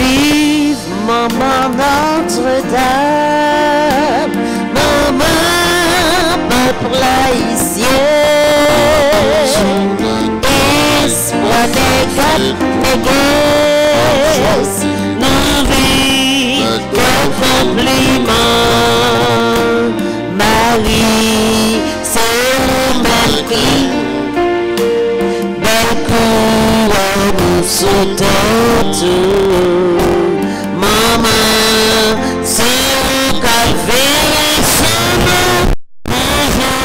Vive Maman Notre-Dame, Maman peuple haïtien, espoir des guerres, non vive compliment, Marie, c'est belle fille, belle couronne nous sautons tout, Maman, c'est au calvaire, son nom, bonjour,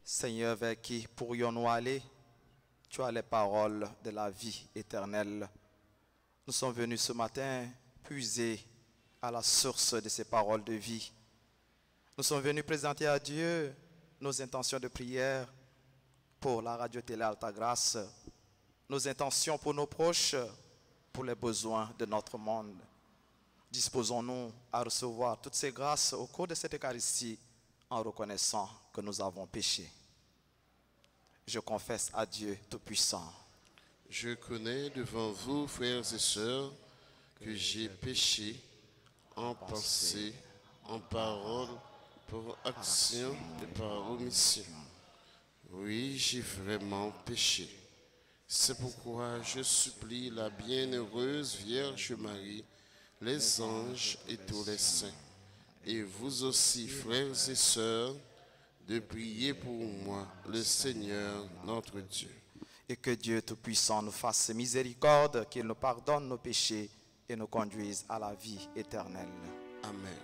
Seigneur, vers qui pourrions-nous aller? Tu as les paroles de la vie éternelle. Nous sommes venus ce matin puiser à la source de ces paroles de vie. Nous sommes venus présenter à Dieu nos intentions de prière pour la radio-télé Altagrace, nos intentions pour nos proches, pour les besoins de notre monde. Disposons-nous à recevoir toutes ces grâces au cours de cette Eucharistie en reconnaissant que nous avons péché. Je confesse à Dieu Tout-Puissant. Je connais devant vous, frères et sœurs, que j'ai péché en pensée, en parole, pour action et par omission. Oui, j'ai vraiment péché. C'est pourquoi je supplie la bienheureuse Vierge Marie, les anges et tous les saints, et vous aussi, frères et sœurs, de prier pour moi, le Seigneur, notre Dieu. Et que Dieu Tout-Puissant nous fasse miséricorde, qu'il nous pardonne nos péchés et nous conduise à la vie éternelle. Amen.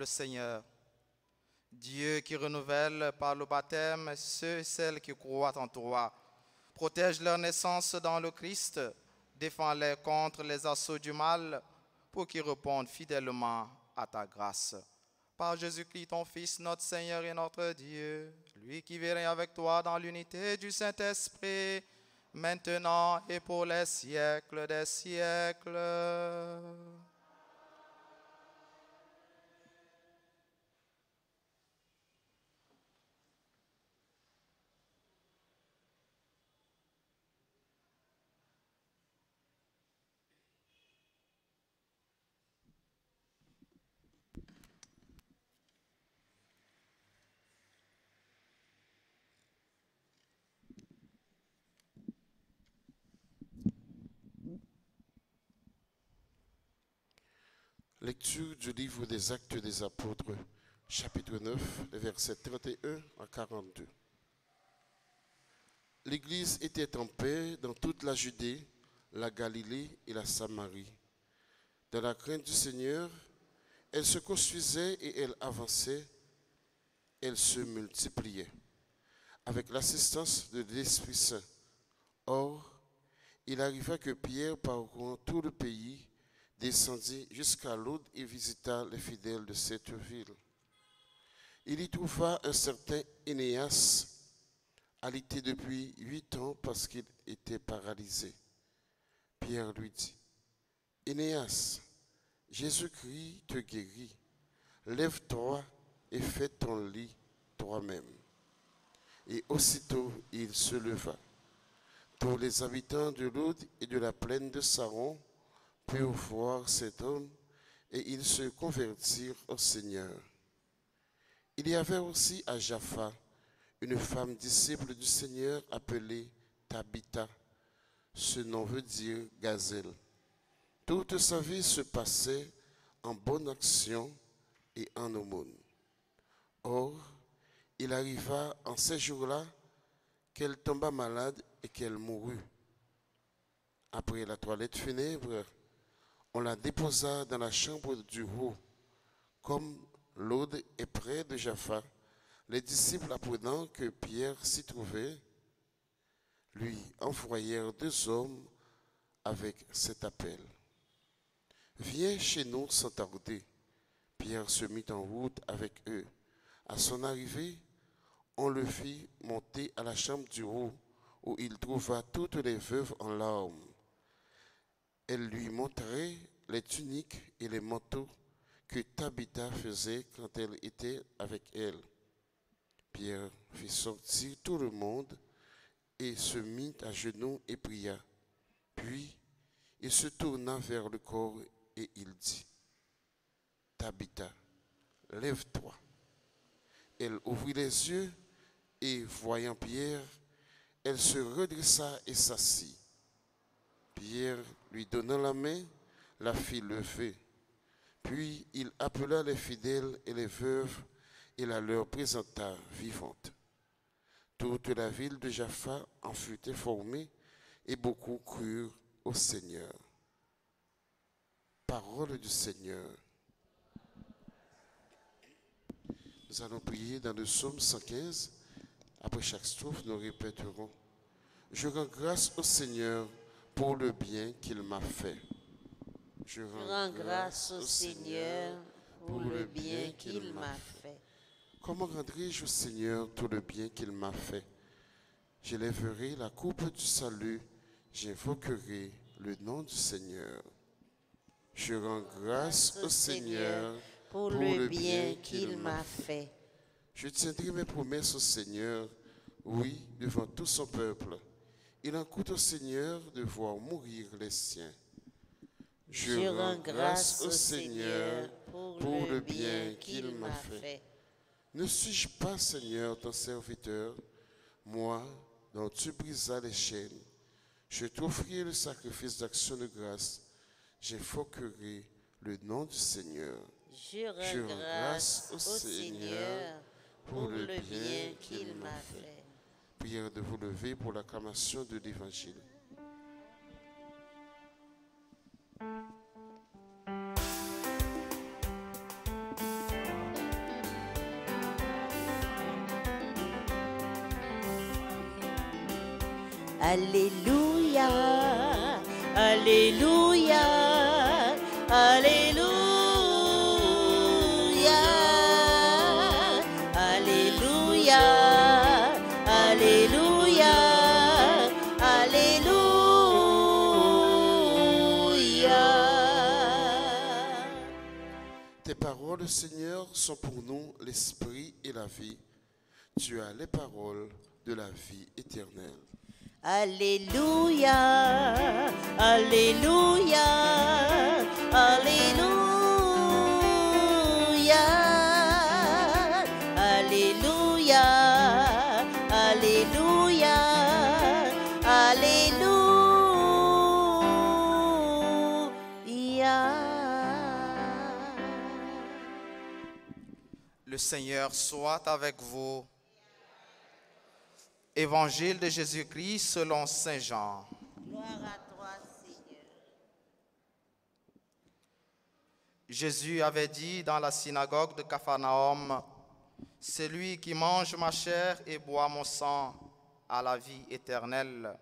Seigneur, Dieu qui renouvelle par le baptême ceux et celles qui croient en toi, protège leur naissance dans le Christ, défends-les contre les assauts du mal, pour qu'ils répondent fidèlement à ta grâce. Par Jésus-Christ, ton Fils, notre Seigneur et notre Dieu, lui qui vit avec toi dans l'unité du Saint-Esprit, maintenant et pour les siècles des siècles. Lecture du livre des Actes des Apôtres, chapitre 9, les versets 31 à 42. L'Église était en paix dans toute la Judée, la Galilée et la Samarie. Dans la crainte du Seigneur, elle se construisait et elle avançait, elle se multipliait, avec l'assistance de l'Esprit Saint. Or, il arriva que Pierre, parcourant tout le pays, descendit jusqu'à Lod et visita les fidèles de cette ville. Il y trouva un certain Énéas, alité depuis 8 ans parce qu'il était paralysé. Pierre lui dit, « Énéas, Jésus-Christ te guérit. Lève-toi et fais ton lit toi-même. » Et aussitôt il se leva. Tous les habitants de Lod et de la plaine de Saron purent voir cet homme et ils se convertirent au Seigneur. Il y avait aussi à Jaffa une femme disciple du Seigneur appelée Tabitha. Ce nom veut dire gazelle. Toute sa vie se passait en bonne action et en aumône. Or, il arriva en ces jours-là qu'elle tomba malade et qu'elle mourut. Après la toilette funèbre, on la déposa dans la chambre du haut. Comme Lod est près de Jaffa, les disciples, apprenant que Pierre s'y trouvait, lui envoyèrent 2 hommes avec cet appel. « Viens chez nous sans tarder. » Pierre se mit en route avec eux. À son arrivée, on le fit monter à la chambre du haut, où il trouva toutes les veuves en larmes. Elle lui montrait les tuniques et les manteaux que Tabitha faisait quand elle était avec elle. Pierre fit sortir tout le monde et se mit à genoux et pria. Puis il se tourna vers le corps et il dit, « Tabitha, lève-toi. » Elle ouvrit les yeux et, voyant Pierre, elle se redressa et s'assit. Pierre lui donna la main, la fit lever. Puis il appela les fidèles et les veuves et la leur présenta vivante. Toute la ville de Jaffa en fut informée et beaucoup crurent au Seigneur. Parole du Seigneur. Nous allons prier dans le psaume 115. Après chaque strophe, nous répéterons. Je rends grâce au Seigneur pour le bien qu'il m'a fait. Je rends grâce au Seigneur pour le bien qu'il m'a fait. Comment rendrai-je au Seigneur tout le bien qu'il m'a fait? J'élèverai la coupe du salut, j'invoquerai le nom du Seigneur. Je rends grâce au Seigneur pour le bien qu'il m'a fait. Je tiendrai mes promesses au Seigneur, oui, devant tout son peuple. Il en coûte au Seigneur de voir mourir les siens. Je rends grâce au Seigneur pour le bien qu'il m'a fait. Ne suis-je pas, Seigneur, ton serviteur, moi, dont tu brisas les chaînes? Je t'offrirai le sacrifice d'action de grâce. J'invoquerai le nom du Seigneur. Je rends grâce au Seigneur pour le bien qu'il m'a fait. Prière de vous lever pour l'acclamation de l'Évangile. Alléluia, Alléluia, Alléluia, Alléluia, Alléluia, Alléluia. Tes paroles, Seigneur, sont pour nous l'esprit et la vie. Tu as les paroles de la vie éternelle. Alléluia, Alléluia, Alléluia, Alléluia, Alléluia, Alléluia. Le Seigneur soit avec vous. Évangile de Jésus-Christ selon Saint Jean. Gloire à toi, Seigneur. Jésus avait dit dans la synagogue de Capharnaüm, « Celui qui mange ma chair et boit mon sang a la vie éternelle. »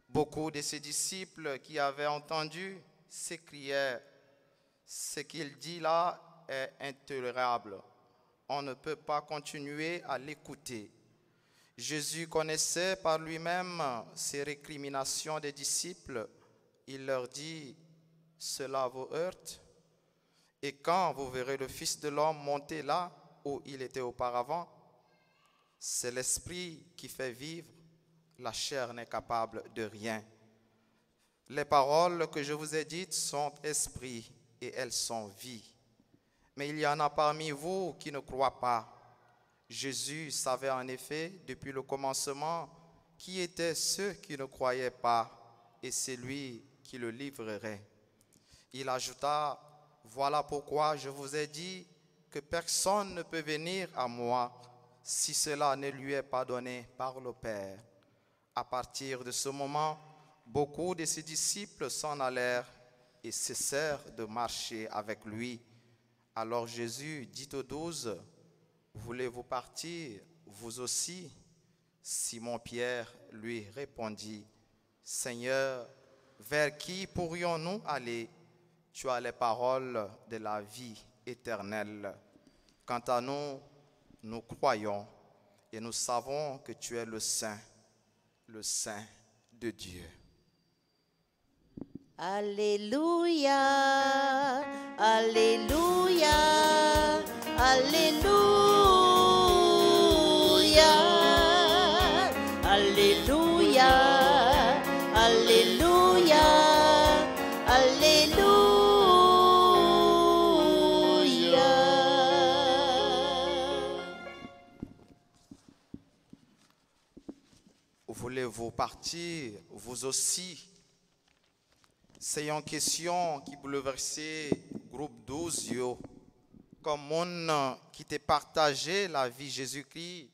Beaucoup de ses disciples qui avaient entendu s'écrièrent, « Ce qu'il dit là est intolérable. On ne peut pas continuer à l'écouter. » Jésus connaissait par lui-même ces récriminations des disciples. Il leur dit, « Cela vous heurte? Et quand vous verrez le Fils de l'homme monter là où il était auparavant, c'est l'Esprit qui fait vivre, la chair n'est capable de rien. Les paroles que je vous ai dites sont esprit et elles sont vie. Mais il y en a parmi vous qui ne croient pas. » Jésus savait en effet depuis le commencement qui étaient ceux qui ne croyaient pas et c'est lui qui le livrerait. Il ajouta, « Voilà pourquoi je vous ai dit que personne ne peut venir à moi si cela ne lui est pas donné par le Père. » À partir de ce moment, beaucoup de ses disciples s'en allèrent et cessèrent de marcher avec lui. Alors Jésus dit aux 12, « Voulez-vous partir, vous aussi ?» Simon-Pierre lui répondit, « Seigneur, vers qui pourrions-nous aller? Tu as les paroles de la vie éternelle. Quant à nous, nous croyons et nous savons que tu es le Saint de Dieu. » Alléluia, Alléluia, Alléluia, Alléluia, Alléluia, Alléluia. Voulez-vous partir, vous aussi? C'est une question qui bouleversait le groupe 12, yo. Comme mon qui t'a partagé la vie Jésus-Christ,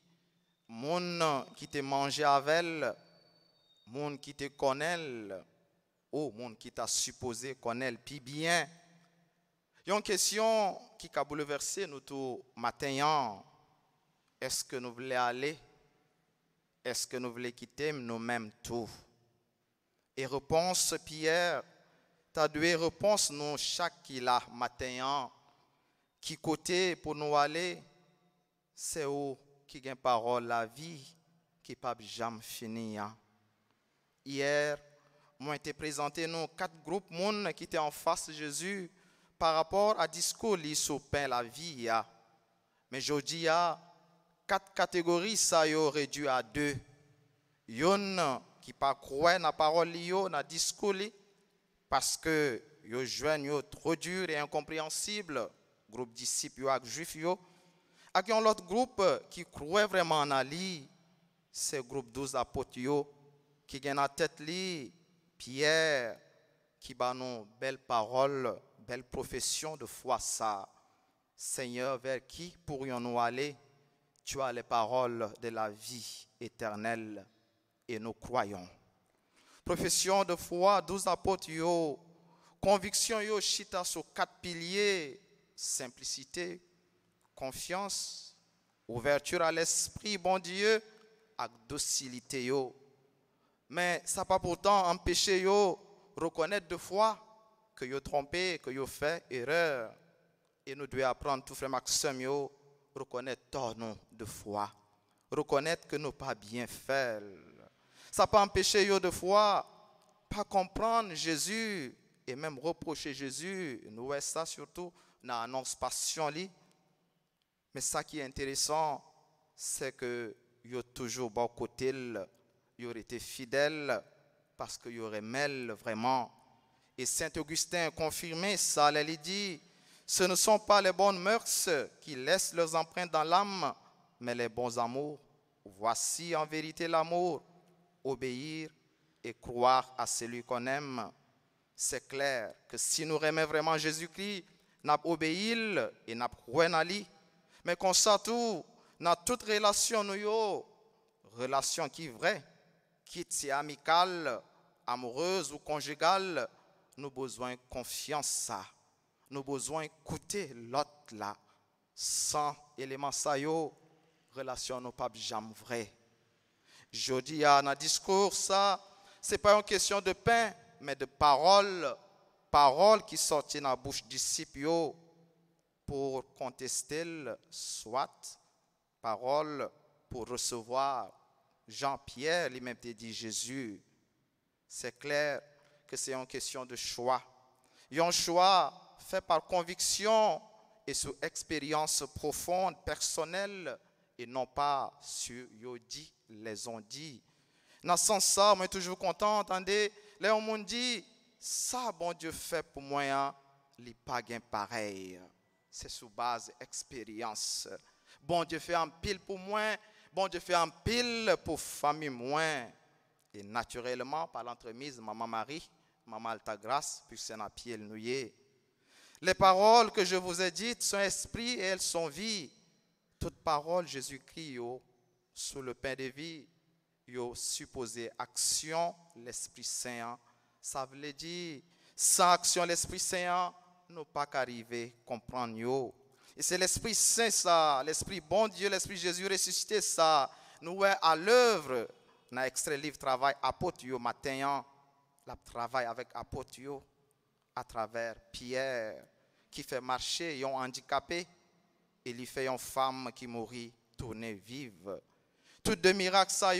mon qui t'a mangé avec elle, mon qui te connaît, ou mon qui t'a supposé connaître puis bien. Il y a une question qui a bouleversé nous tout matin. Est-ce que nous voulons aller? Est-ce que nous voulons quitter nous-mêmes tout? Et réponse Pierre, tu as deux réponses nous chaque qui là matin. Qui côté pour nous aller? C'est où qui gagne parole la vie qui pas jamais finir. Hier, moi été présenté nous 4 groupes monde qui étaient en face de Jésus par rapport à discours li sur pain la vie ya. Mais aujourd'hui il y a 4 catégories ça yo réduit à 2. Yon qui pas croire na parole li yo na discours li parce que yo joignent yo trop dur et incompréhensible, groupe disciples yo ak juif yo. Ak yon l'autre groupe qui croit vraiment en Ali, c'est groupe 12 apôtres yo qui gen en tête li Pierre qui ba nous belle parole, belle profession de foi ça. Seigneur, vers qui pourrions-nous aller? Tu as les paroles de la vie éternelle et nous croyons. Profession de foi, 12 apôtres yo, conviction yo chita sur 4 piliers: simplicité, confiance, ouverture à l'esprit, bon Dieu, et docilité yo. Mais ça pas pourtant empêcher yo reconnaître de foi que yo trompé, que yo fait erreur. Et nous devons apprendre tout frère Maxime yo reconnaître tort nous de foi, reconnaître que nous pas bien fait. Ça pas empêcher yo de foi pas comprendre Jésus et même reprocher Jésus. Nous voyons ça surtout dans l'annonce passion li. Mais ça qui est intéressant, c'est que yo toujours bon côté, yo été fidèle parce que yo aimait vraiment. Et Saint Augustin confirmait ça, il dit: ce ne sont pas les bonnes mœurs qui laissent leurs empreintes dans l'âme, mais les bons amours. Voici en vérité l'amour, obéir et croire à celui qu'on aime. C'est clair que si nous aimons vraiment Jésus-Christ, nous obéissons et nous croyons en lui. Mais comme ça tout, dans toute relation, nous relation qui est vraie, quitte si amicale, amoureuse ou conjugale, nous avons besoin de confiance, ça. Nous avons besoin d'écouter l'autre là. Sans élément ça, relation nous pas jamais vraie. Je dis dans le discours, ça, ce n'est pas une question de pain, mais de parole. Parole qui sortit dans la bouche des disciples pour contester, soit parole pour recevoir. Jean-Pierre lui-même t'a dit Jésus. C'est clair que c'est une question de choix. Un choix fait par conviction et sous expérience profonde, personnelle, et non pas sur yodi, les ont dit. Dans ce sens-là, moi, je suis toujours content, entendez, les gens m'ont dit, ça, bon Dieu fait pour moi, hein, il pas pareil. C'est sous base expérience. Bon Dieu fait un pile pour moi, bon Dieu fait un pile pour famille moi. Et naturellement, par l'entremise, maman Marie, maman Altagrace, puis c'est un pied le nouillé. Les paroles que je vous ai dites sont esprit et elles sont vie. Toute parole, Jésus-Christ, sous le pain de vie, supposé action, l'Esprit Saint. Ça veut dire, sans action, l'Esprit Saint, nous pas qu'arriver à comprendre. Et c'est l'Esprit Saint, ça, l'Esprit bon Dieu, l'Esprit Jésus ressuscité, ça, nous est à l'œuvre. Dans l'extrait livre travail apôtre matin, la travail avec apôtre à travers Pierre qui fait marcher un handicapé et il fait une femme qui mourit tourner vive. Tout de miracle ça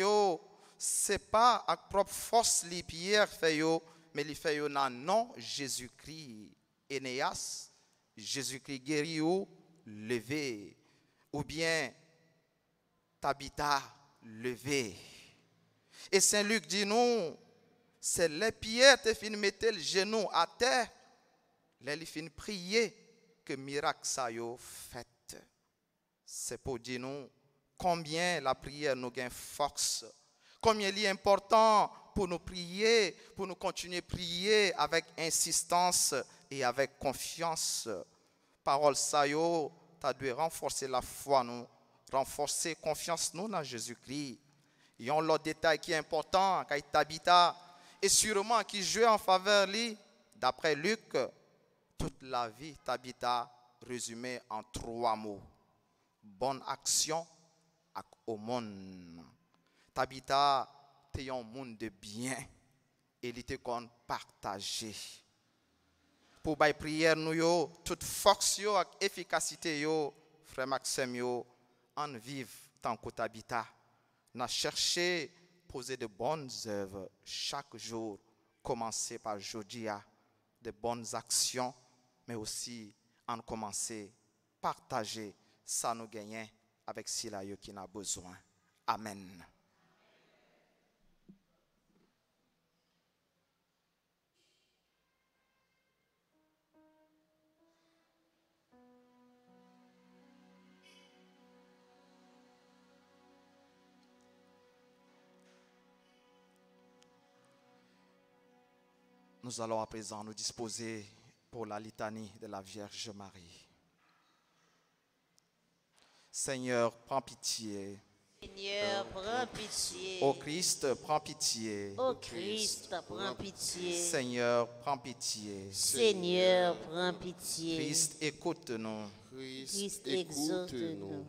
c'est pas à propre force li Pierre fait mais il fait dans nom Jésus-Christ. Énéas, Jésus-Christ guéri ou levé ou bien Tabitha levé. Et Saint Luc dit nous, c'est les pierres te fin mettre le genou à terre, les fin prier que miracle ça yo fait. C'est pour dire nous combien la prière nous gagne force, combien il est important pour nous prier, pour nous continuer à prier avec insistance et avec confiance. Parole ça yo, tu dois renforcer la foi nous, renforcer confiance nous dans Jésus-Christ. Il y a un autre détail qui est important, qui est Tabitha, et sûrement qui joue en faveur lui. D'après Luc, toute la vie, Tabitha résumée en 3 mots. Bonne action ak aumône. Tabitha, t'es un monde de bien, et il était qu'on partager. Pour bailler prière nous toute force yo ak efficacité yo, frère Maxime yo, en vive tant que Tabitha. N'a cherché poser de bonnes œuvres chaque jour, commencer par jodia, de bonnes actions, mais aussi en commencer partager ça nous gagner avec cela qui n'a besoin. Amen. Nous allons à présent nous disposer pour la litanie de la Vierge Marie. Seigneur, prends pitié. Seigneur, prends pitié. Ô Christ, prends pitié. Ô Christ, prends pitié. Seigneur, prends pitié. Seigneur, prends pitié. Christ, écoute-nous. Christ, exauce-nous.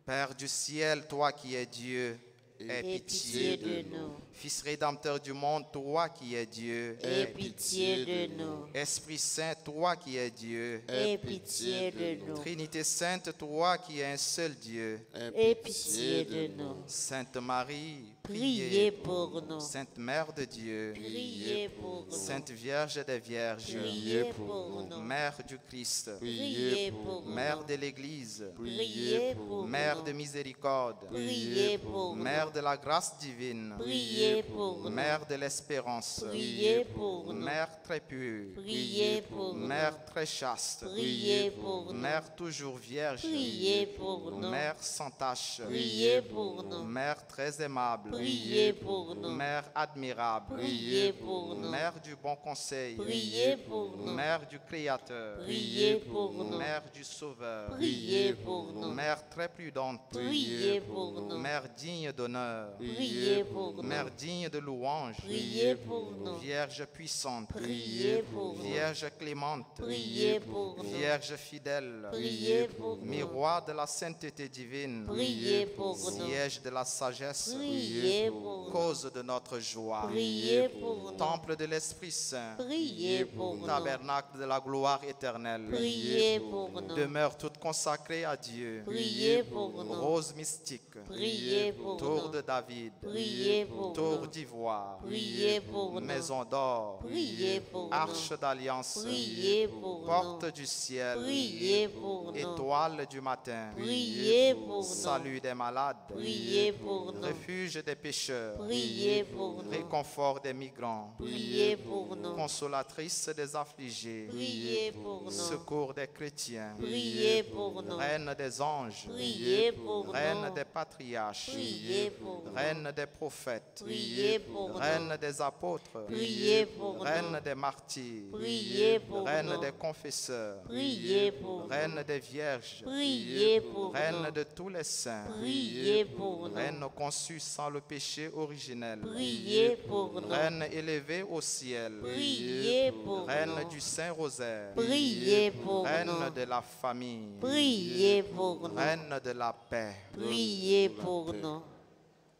Père du ciel, toi qui es Dieu, aie pitié de nous. Fils rédempteur du monde, toi qui es Dieu, aie pitié de nous. Esprit Saint, toi qui es Dieu, aie pitié de nous. Trinité Sainte, toi qui es un seul Dieu, aie pitié de nous. Sainte Marie, priez pour nous. Sainte Mère de Dieu, priez pour nous. Sainte Vierge des Vierges, priez pour nous. Mère du Christ, priez pour nous. Mère de l'Église, priez pour nous. Mère de miséricorde, priez pour nous. Mère de la grâce divine, priez pour nous. Mère de l'espérance, priez pour nous. Mère très pure, priez pour nous. Mère très chaste, priez pour nous. Mère toujours vierge, priez pour nous. Mère sans tache, priez pour nous. Mère très aimable, priez pour nous. Mère admirable, Priez pour nous. Mère du bon conseil, Priez pour nous. Mère du Créateur, Priez pour nous. Mère du Sauveur, Priez pour nous. Mère très prudente, Priez pour nous. Mère digne d'honneur, Priez pour nous. Mère digne de louange, Priez pour nous. Vierge puissante, Priez pour nous. Vierge clémente, Priez pour nous. Vierge fidèle, Priez pour nous. miroir de la sainteté divine, Priez pour nous. siège de la sagesse, Priez pour nous. cause de notre joie, Priez pour nous. temple de l'Esprit Saint, Priez pour nous. tabernacle de la gloire éternelle, Priez pour nous. demeure toute consacrée à Dieu, Priez pour nous. rose mystique, Priez pour tour nous. de David, Priez pour tour nous. d'ivoire, Priez pour nous. maison d'or, Priez pour nous. arche d'alliance, Priez pour porte nous. du ciel, Priez pour nous. étoile du matin, Priez pour nous. salut des malades, Priez pour nous. refuge des pécheurs, Priez pour nous. réconfort des migrants, Priez pour nous. consolatrice des affligés, Priez pour nous. secours des chrétiens, Priez pour nous. reine des anges, Priez pour nous. reine des patriarches, Priez pour nous. reine des prophètes, Priez pour nous. reine des apôtres, Priez pour nous. reine des martyrs, Priez pour reine nous. des confesseurs, Priez pour nous. reine des vierges, Priez pour reine nous. de tous les saints, Priez pour nous. reine conçue sans le péché originel, Priez pour nous. reine élevée au ciel, Priez pour reine nous. du Saint-Rosaire, Priez pour reine nous. de la famille, Priez pour nous. reine de la paix, Priez pour nous.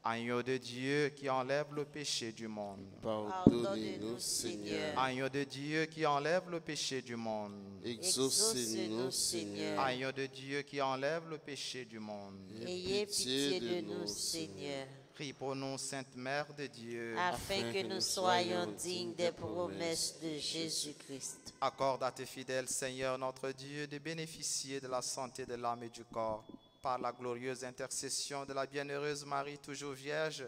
agneau de Dieu qui enlève le péché du monde, Pardonnez-nous, Seigneur. agneau de Dieu qui enlève le péché du monde, Exaucez-nous, Seigneur. agneau de Dieu qui enlève le péché du monde. Ayez pitié de nous, Seigneur, Prie pour nous, Sainte Mère de Dieu. afin que nous soyons dignes des promesses de Jésus-Christ. Accorde à tes fidèles, Seigneur notre Dieu, de bénéficier de la santé de l'âme et du corps. Par la glorieuse intercession de la bienheureuse Marie, toujours vierge,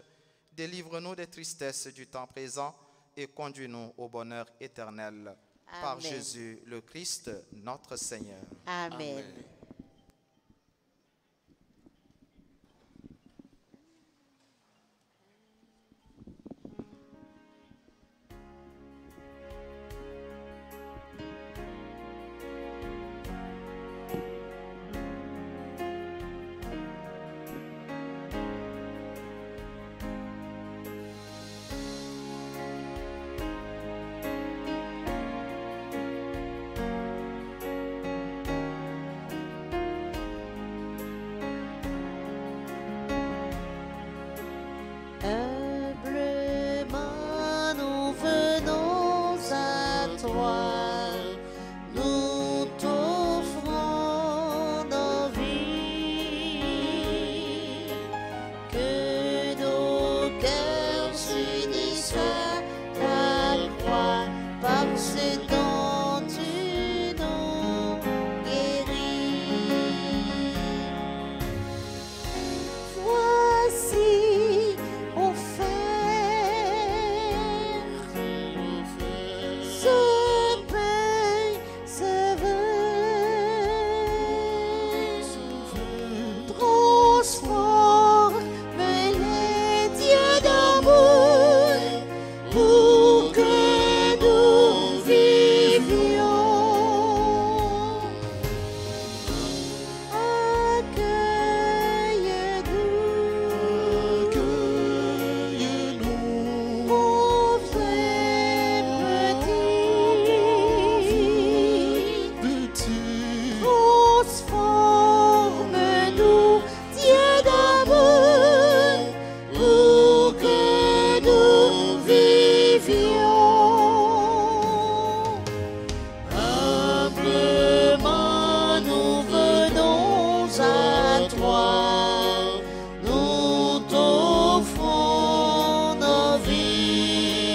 délivre-nous des tristesses du temps présent et conduis-nous au bonheur éternel. Par Amen. Jésus le Christ, notre Seigneur. Amen. Humblement nous venons à toi, nous t'offrons nos vies, que nos cœurs s'unissent à ta croix, par ce dont tu nous guéris. Voici offert ce pain, ce vin, transforme les dieux d'amour pour que nous vivions. Accueille-nous, pauvres et petits, transforme-nous, Dieu d'amour, pour que nous vivions. Humblement nous venons à toi, nous t'offrons nos vies,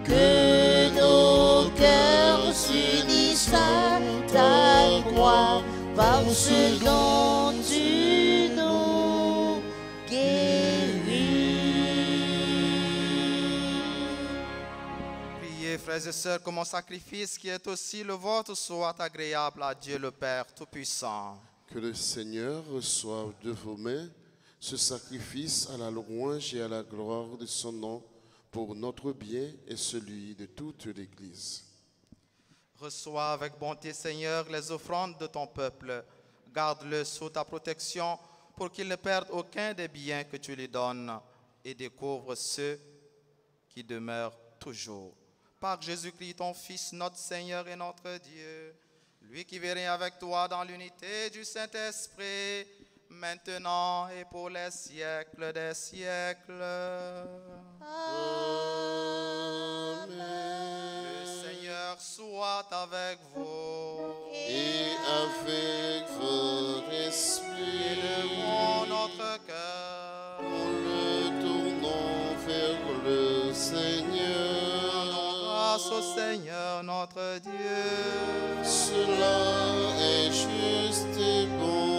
que nos cœurs s'unissent à ta croix, par ce dont tu nous guéris. Priez, frères et sœurs, que mon sacrifice, qui est aussi le vôtre, soit agréable à Dieu le Père Tout-Puissant. Que le Seigneur reçoive de vos mains ce sacrifice à la louange et à la gloire de son nom, pour notre bien et celui de toute l'Église. Reçois avec bonté, Seigneur, les offrandes de ton peuple. Garde-le sous ta protection pour qu'il ne perde aucun des biens que tu lui donnes et découvre ceux qui demeurent toujours. Par Jésus-Christ, ton Fils, notre Seigneur et notre Dieu, lui qui vit avec toi dans l'unité du Saint-Esprit, maintenant et pour les siècles des siècles. Amen. Le Seigneur soit avec vous. Et avec votre esprit, Élevons notre cœur. nous le tournons vers le Seigneur. Grâce au Seigneur notre Dieu. Cela est juste et bon.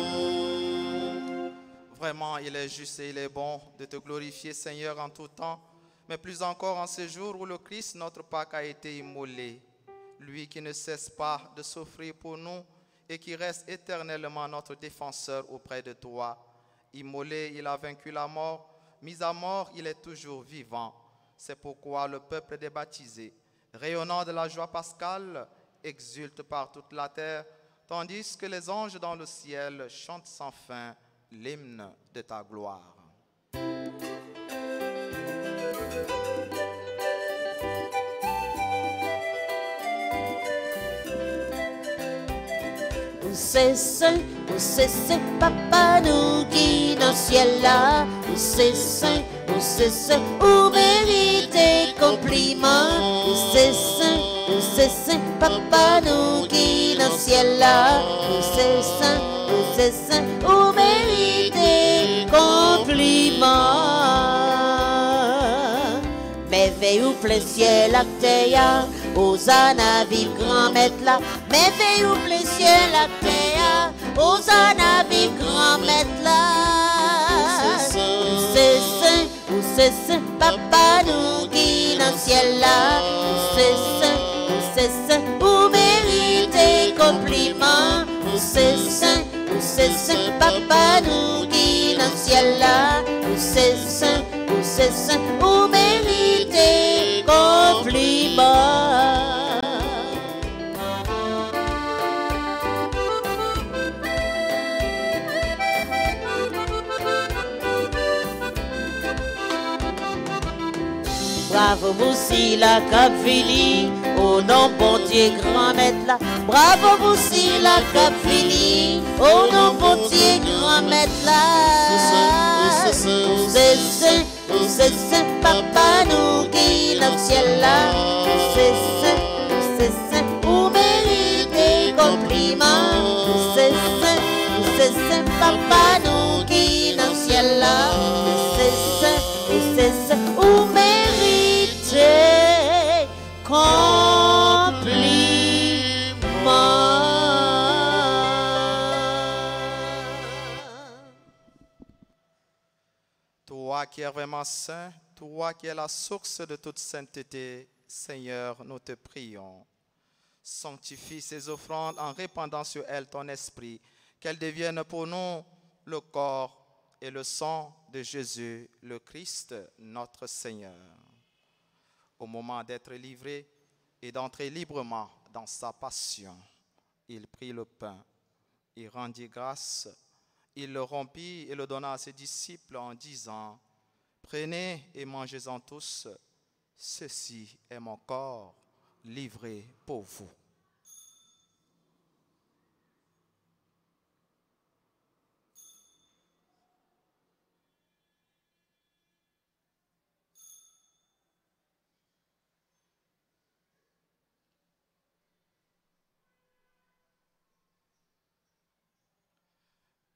Vraiment, il est juste et il est bon de te glorifier, Seigneur, en tout temps, mais plus encore en ce jour où le Christ, notre Pâque, a été immolé. Lui qui ne cesse pas de souffrir pour nous et qui reste éternellement notre défenseur auprès de toi. Immolé, il a vaincu la mort. Mis à mort, il est toujours vivant. C'est pourquoi le peuple des baptisés, rayonnant de la joie pascale, exulte par toute la terre, tandis que les anges dans le ciel chantent sans fin l'hymne de ta gloire. C'est saint, Papa nous qui dans le ciel là. C'est saint, où mérite compliment. C'est saint, Papa nous qui dans le ciel là. C'est saint, où mérite compliment. Merveille ou plein ciel la terre, Hosanna vive grand maître là. Merveille ou plein ciel la terre, Hosanna vive grand maître là. C'est saint, Papa nous qui dans le ciel là. C'est saint, où mérite compliment. C'est saint, Papa nous qui dans le ciel là. C'est saint, où mérite compliment. Bravo Moussi la Cap Fini, au nom bon Dieu grand maître là. Bravo Moussi la Cap Fini, au nom bon Dieu grand maître là. C'est saint, Papa nous qui dans le ciel là. C'est saint, où mérite compliment. C'est saint, Papa nous qui dans le ciel là. C'est saint, où mérite Toi qui es vraiment saint, toi qui es la source de toute sainteté, Seigneur, nous te prions. Sanctifie ces offrandes en répandant sur elles ton esprit, qu'elles deviennent pour nous le corps et le sang de Jésus, le Christ, notre Seigneur. Au moment d'être livré et d'entrer librement dans sa passion, il prit le pain, il rendit grâce, il le rompit et le donna à ses disciples en disant: prenez et mangez-en tous, ceci est mon corps livré pour vous.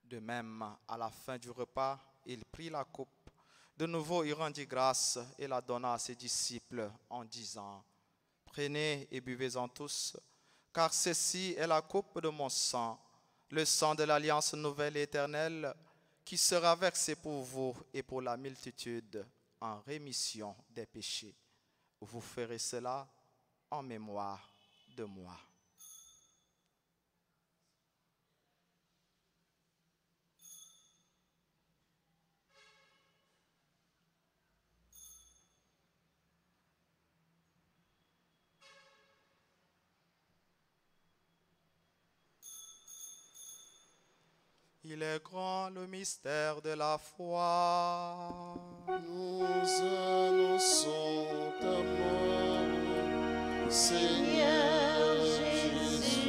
De même, à la fin du repas, il prit la coupe. De nouveau, il rendit grâce et la donna à ses disciples en disant: prenez et buvez-en tous, car ceci est la coupe de mon sang, le sang de l'alliance nouvelle et éternelle, qui sera versé pour vous et pour la multitude en rémission des péchés. Vous ferez cela en mémoire de moi. Il est grand le mystère de la foi. Nous annonçons ta mort, Seigneur Jésus.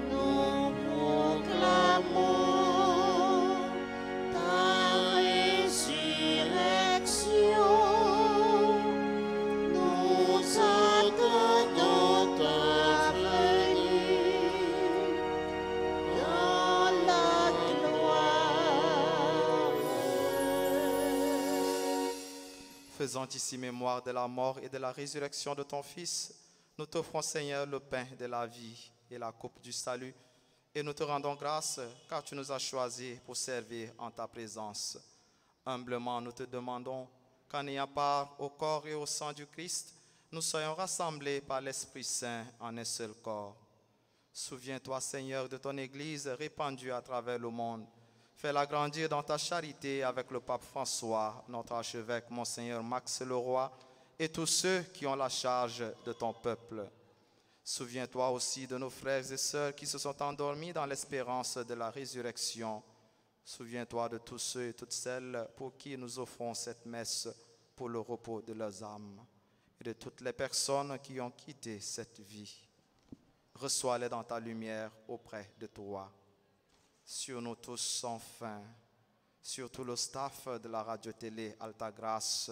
Nous proclamons ta résurrection. Nous attendons ta venue dans la gloire. Faisant ici mémoire de la mort et de la résurrection de ton Fils, nous t'offrons, Seigneur, le pain de la vie et la coupe du salut, et nous te rendons grâce car tu nous as choisis pour servir en ta présence. Humblement, nous te demandons qu'en ayant part au corps et au sang du Christ, nous soyons rassemblés par l'Esprit Saint en un seul corps. Souviens-toi, Seigneur, de ton Église répandue à travers le monde. Fais-la grandir dans ta charité avec le pape François, notre archevêque, Monseigneur Max Leroy, et tous ceux qui ont la charge de ton peuple. Souviens-toi aussi de nos frères et sœurs qui se sont endormis dans l'espérance de la résurrection. Souviens-toi de tous ceux et toutes celles pour qui nous offrons cette messe pour le repos de leurs âmes et de toutes les personnes qui ont quitté cette vie. Reçois-les dans ta lumière auprès de toi. Sur nous tous sans fin, sur tout le staff de la radio-télé Alta Grâce,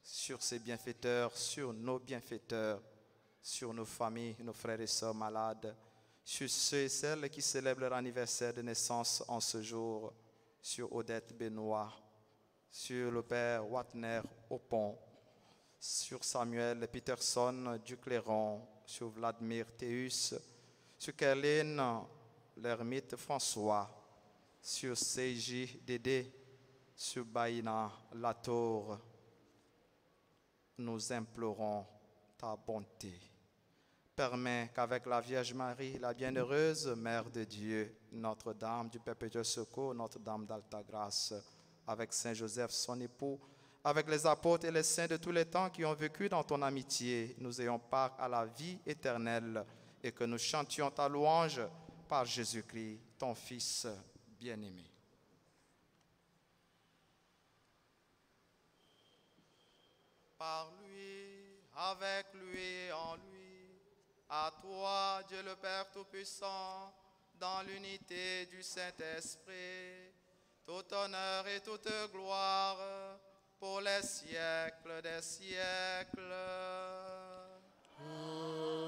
sur ses bienfaiteurs, sur nos bienfaiteurs, sur nos familles, nos frères et sœurs malades, sur ceux et celles qui célèbrent leur anniversaire de naissance en ce jour, sur Odette Benoît, sur le père Watner Opon, sur Samuel Peterson Ducléron, sur Vladimir Théus, sur Kerline l'ermite François, sur Seiji Dédé, sur Baïna Latour. Nous implorons ta bonté. Permets qu'avec la Vierge Marie, la bienheureuse Mère de Dieu, Notre-Dame du Perpétuel Secours, Notre-Dame d'Alta Grâce, avec Saint Joseph, son époux, avec les apôtres et les saints de tous les temps qui ont vécu dans ton amitié, nous ayons part à la vie éternelle et que nous chantions ta louange par Jésus-Christ, ton Fils bien-aimé. Par lui, avec lui et en lui, à toi, Dieu le Père Tout-Puissant, dans l'unité du Saint-Esprit, tout honneur et toute gloire pour les siècles des siècles. Amen.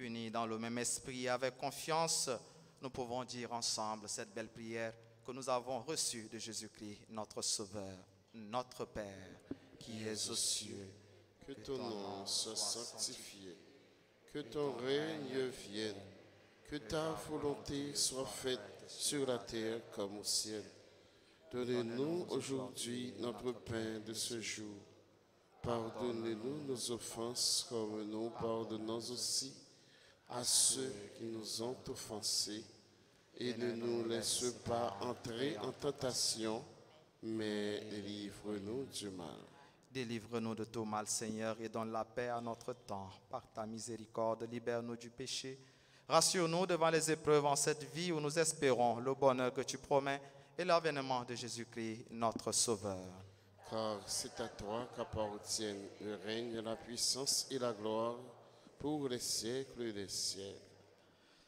Unis dans le même esprit et avec confiance, nous pouvons dire ensemble cette belle prière que nous avons reçue de Jésus-Christ, notre Sauveur, notre Père, qui es aux cieux. Que ton nom soit sanctifié, que ton règne vienne, que ta volonté soit faite sur la terre comme au ciel. Donne-nous aujourd'hui notre pain de ce jour. Pardonne-nous nos offenses comme nous pardonnons aussi à ceux qui nous ont offensés. Et ne nous laisse pas entrer en tentation, mais délivre-nous du mal. Délivre-nous de tout mal, Seigneur, et donne la paix à notre temps. Par ta miséricorde, libère-nous du péché. Rassure-nous devant les épreuves en cette vie où nous espérons le bonheur que tu promets et l'avènement de Jésus-Christ, notre Sauveur. Car c'est à toi qu'appartiennent le règne, la puissance et la gloire pour les siècles des siècles.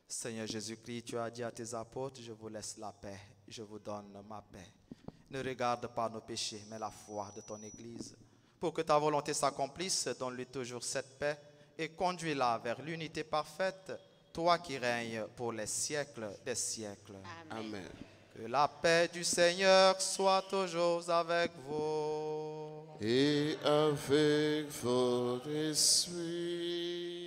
Seigneur Jésus-Christ, tu as dit à tes apôtres, je vous laisse la paix, je vous donne ma paix. Ne regarde pas nos péchés, mais la foi de ton Église. Pour que ta volonté s'accomplisse, donne-lui toujours cette paix et conduis-la vers l'unité parfaite, toi qui règnes pour les siècles des siècles. Amen. Que la paix du Seigneur soit toujours avec vous. Et avec votre esprit.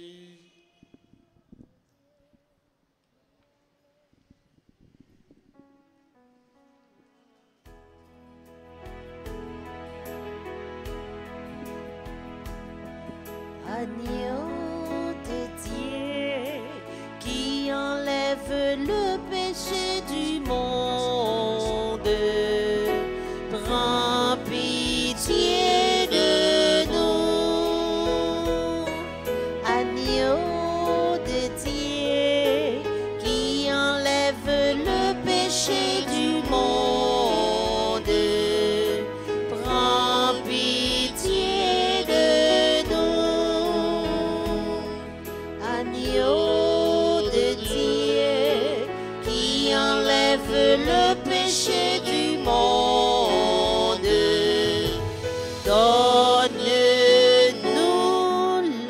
Agneau de Dieu qui enlève le péché du monde, prends pitié de nous. Agneau de enlève le péché du monde. Donne-nous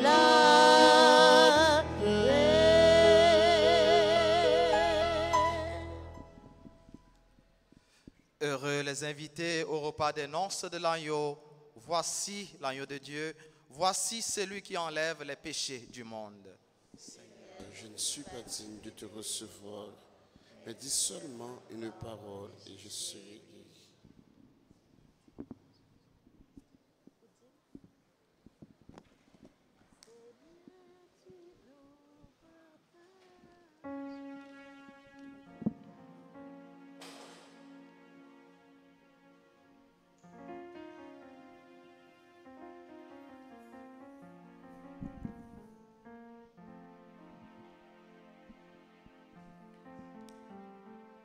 la paix. Heureux les invités au repas des noces de l'agneau. Voici l'agneau de Dieu. Voici celui qui enlève les péchés du monde. Je ne suis pas digne de te recevoir, mais dis seulement une parole et je serai guéri.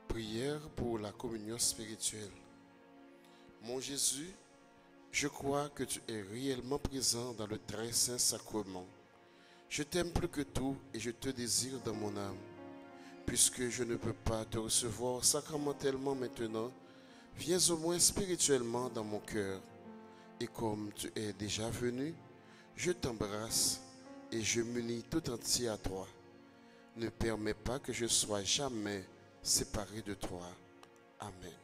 Prière pour la communion spirituelle. Mon Jésus, je crois que tu es réellement présent dans le très saint sacrement. Je t'aime plus que tout et je te désire dans mon âme. Puisque je ne peux pas te recevoir sacramentellement maintenant, viens au moins spirituellement dans mon cœur. Et comme tu es déjà venu, je t'embrasse et je m'unis tout entier à toi. Ne permets pas que je sois jamais séparé de toi. Amen.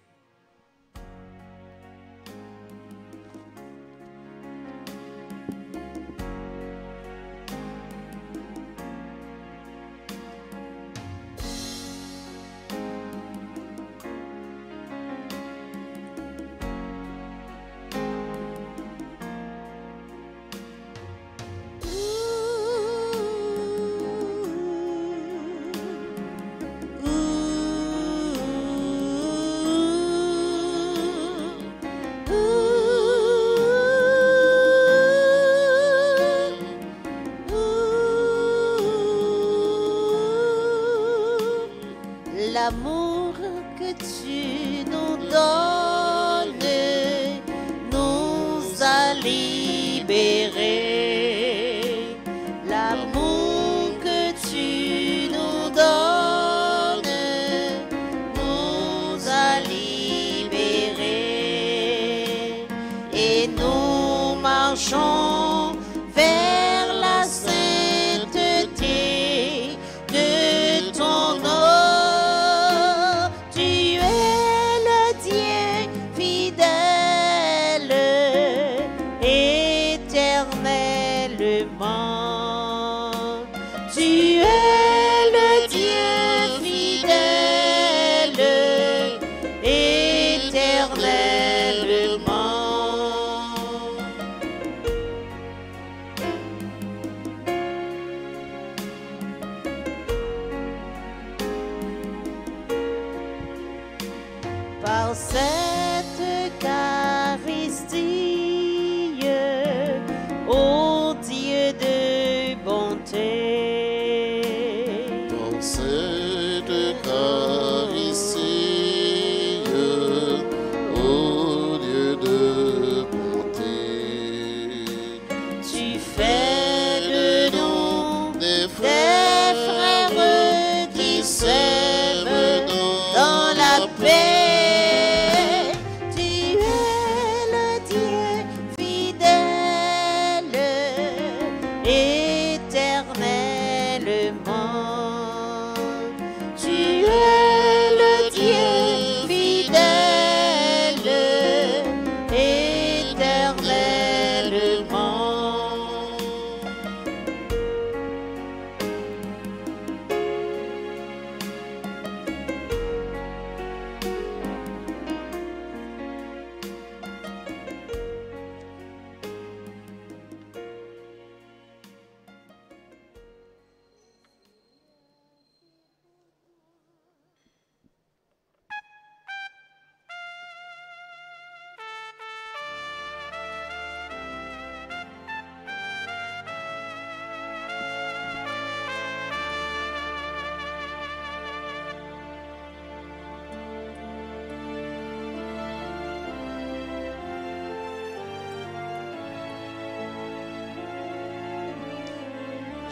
L'amour que tu nous donnes nous a libérés. L'amour que tu nous donnes nous a libérés. Et nous marchons vers la sainteté de ton nom. Tu es le Dieu fidèle, éternellement. Par cette Eucharistie, ô Dieu de bonté, Cette Eucharistie, ô Dieu de bonté, tu fais de nous des frères qui s'aiment dans la paix. Tu es le Dieu fidèle, éternellement. Tu es le Dieu fidèle, éternellement.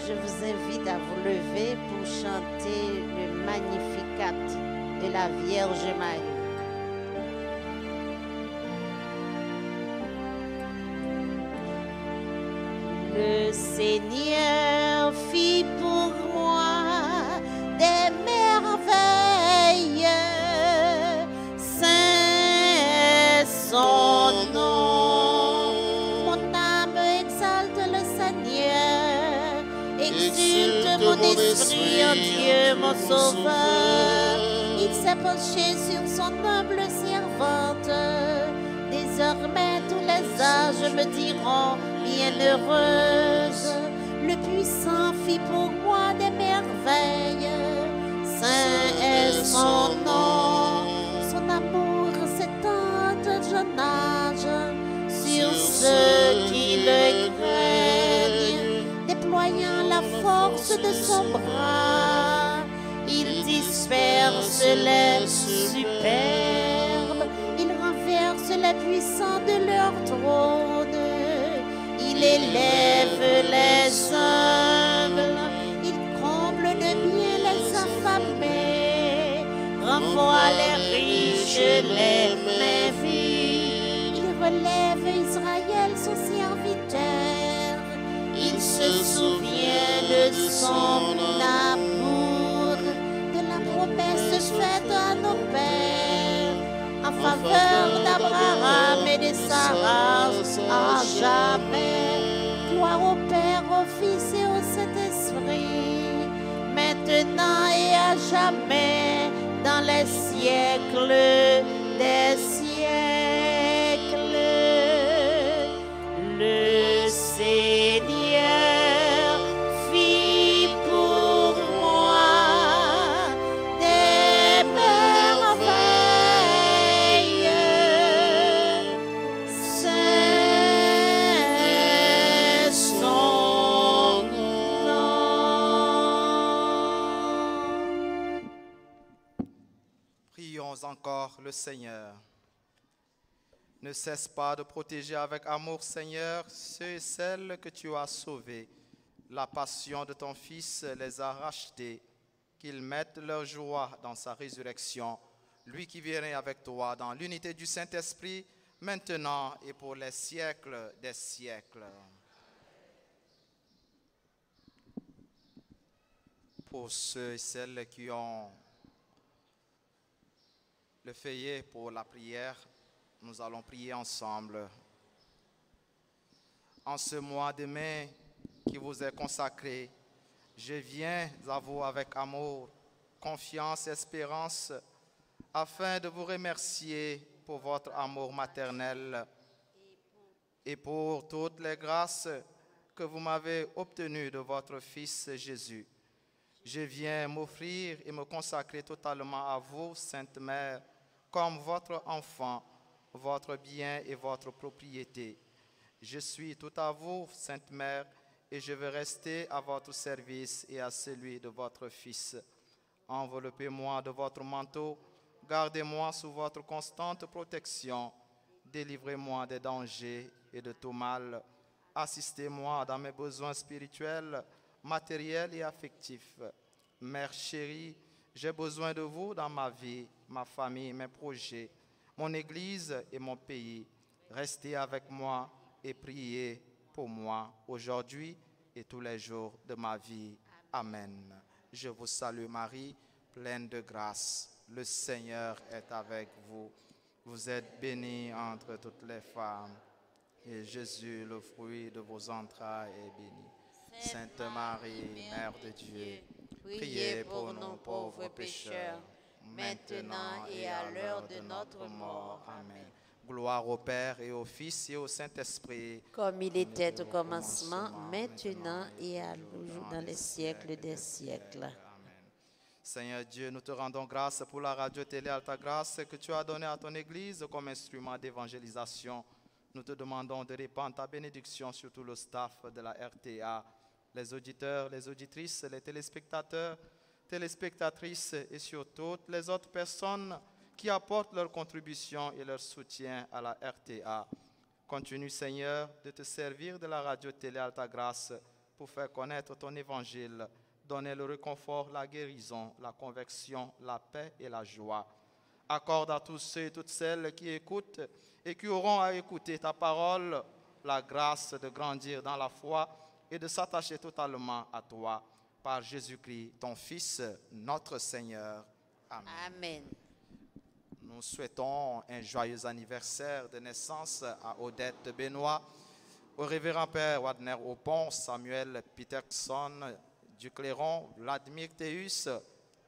Je vous invite à vous lever pour chanter le Magnificat de la Vierge Marie. Le Seigneur fit pour moi des merveilles, saint son nom. Mon âme exalte le Seigneur, exulte mon esprit en Dieu mon Sauveur. Il s'est penché sur son humble servante. Désormais tous les âges me diront bienheureuse. Le puissant fit pour moi des merveilles. Saint est son nom. Son amour s'étend de jeune âge sur ceux qui le craignent. Déployant la force de son bras, il disperse les superbes. Il renverse les puissants de leur trône. Il élève les humbles. Il comble de bien les affamés. Renvoie les riches, les mains vides. Il relève Israël, son serviteur. Il se souvient de son amour, de la promesse faite à nos pères, en faveur d'Abraham et de Sarah à jamais. Gloire au Père, au Fils et au Saint-Esprit, maintenant et à jamais, dans les siècles des siècles. Le Seigneur fit pour moi des merveilles, saint son nom. Prions encore le Seigneur. Ne cesse pas de protéger avec amour, Seigneur, ceux et celles que tu as sauvés. La passion de ton Fils les a rachetés. Qu'ils mettent leur joie dans sa résurrection. Lui qui viendrait avec toi dans l'unité du Saint-Esprit, maintenant et pour les siècles des siècles. Pour ceux et celles qui ont le feuillet pour la prière, nous allons prier ensemble. En ce mois de mai qui vous est consacré, je viens à vous avec amour, confiance, espérance, afin de vous remercier pour votre amour maternel et pour toutes les grâces que vous m'avez obtenues de votre Fils Jésus. Je viens m'offrir et me consacrer totalement à vous, Sainte Mère, comme votre enfant, votre bien et votre propriété. Je suis tout à vous, Sainte Mère, et je veux rester à votre service et à celui de votre Fils. Enveloppez-moi de votre manteau, gardez-moi sous votre constante protection, délivrez-moi des dangers et de tout mal, assistez-moi dans mes besoins spirituels, matériels et affectifs. Mère chérie, j'ai besoin de vous dans ma vie, ma famille, mes projets, mon Église et mon pays. Restez avec moi et priez pour moi aujourd'hui et tous les jours de ma vie. Amen. Je vous salue Marie, pleine de grâce. Le Seigneur est avec vous. Vous êtes bénie entre toutes les femmes. Et Jésus, le fruit de vos entrailles, est béni. Sainte Marie, Mère de Dieu, priez pour nous pauvres pécheurs, maintenant et à l'heure de notre mort. Amen. Gloire au Père et au Fils et au Saint-Esprit. Comme il était au commencement, maintenant et à toujours, dans les siècles des siècles. Amen. Seigneur Dieu, nous te rendons grâce pour la radio-télé Alta Grâce que tu as donnée à ton Église comme instrument d'évangélisation. Nous te demandons de répandre ta bénédiction sur tout le staff de la RTA, les auditeurs, les auditrices, les téléspectateurs, téléspectatrices et sur toutes les autres personnes qui apportent leur contribution et leur soutien à la RTA. Continue, Seigneur, de te servir de la radio-télé Alta Grâce pour faire connaître ton évangile Donnez le réconfort, la guérison, la conversion, la paix et la joie. Accorde à tous ceux et toutes celles qui écoutent et qui auront à écouter ta parole la grâce de grandir dans la foi et de s'attacher totalement à toi. Par Jésus-Christ, ton Fils, notre Seigneur. Amen. Amen. Nous souhaitons un joyeux anniversaire de naissance à Odette Benoît, au révérend Père Wadner Opon, Samuel Peterson Ducléron, Vladimir Théus,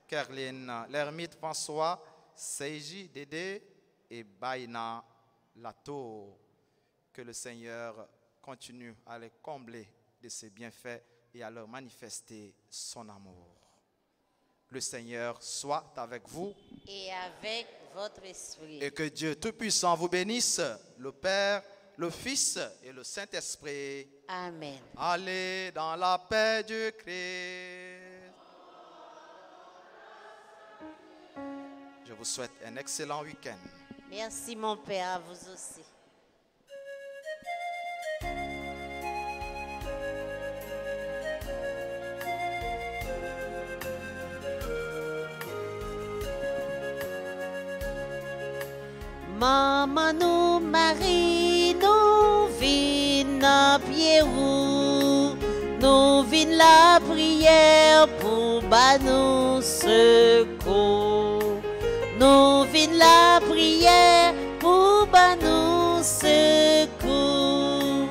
Kerline, l'ermite François, Seiji Dédé et Baïna Latour. Que le Seigneur continue à les combler de ses bienfaits et à leur manifester son amour. Le Seigneur soit avec vous. Et avec votre esprit. Et que Dieu Tout-Puissant vous bénisse, le Père, le Fils et le Saint-Esprit. Amen. Allez dans la paix du Christ. Je vous souhaite un excellent week-end. Merci mon Père, à vous aussi. Maman nous Marie, nous vînes à Pierrot, nous vînes la prière pour bas nous secours. Nous vînes la prière pour bas nous secours.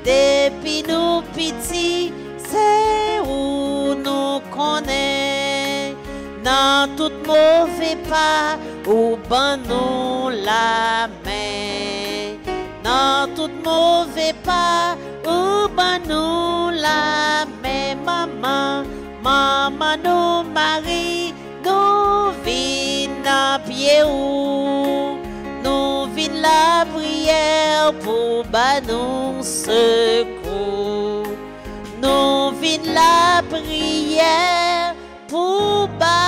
Depuis nous petits, c'est où nous connaît. Dans tout mauvais pas, ou ban nous la main. Dans tout mauvais pas, ou ban nous la main. Maman, maman nous Marie, nous vînes à pied où. Nous vînes la prière pour ban nous secours. Nous vînes la prière pour ban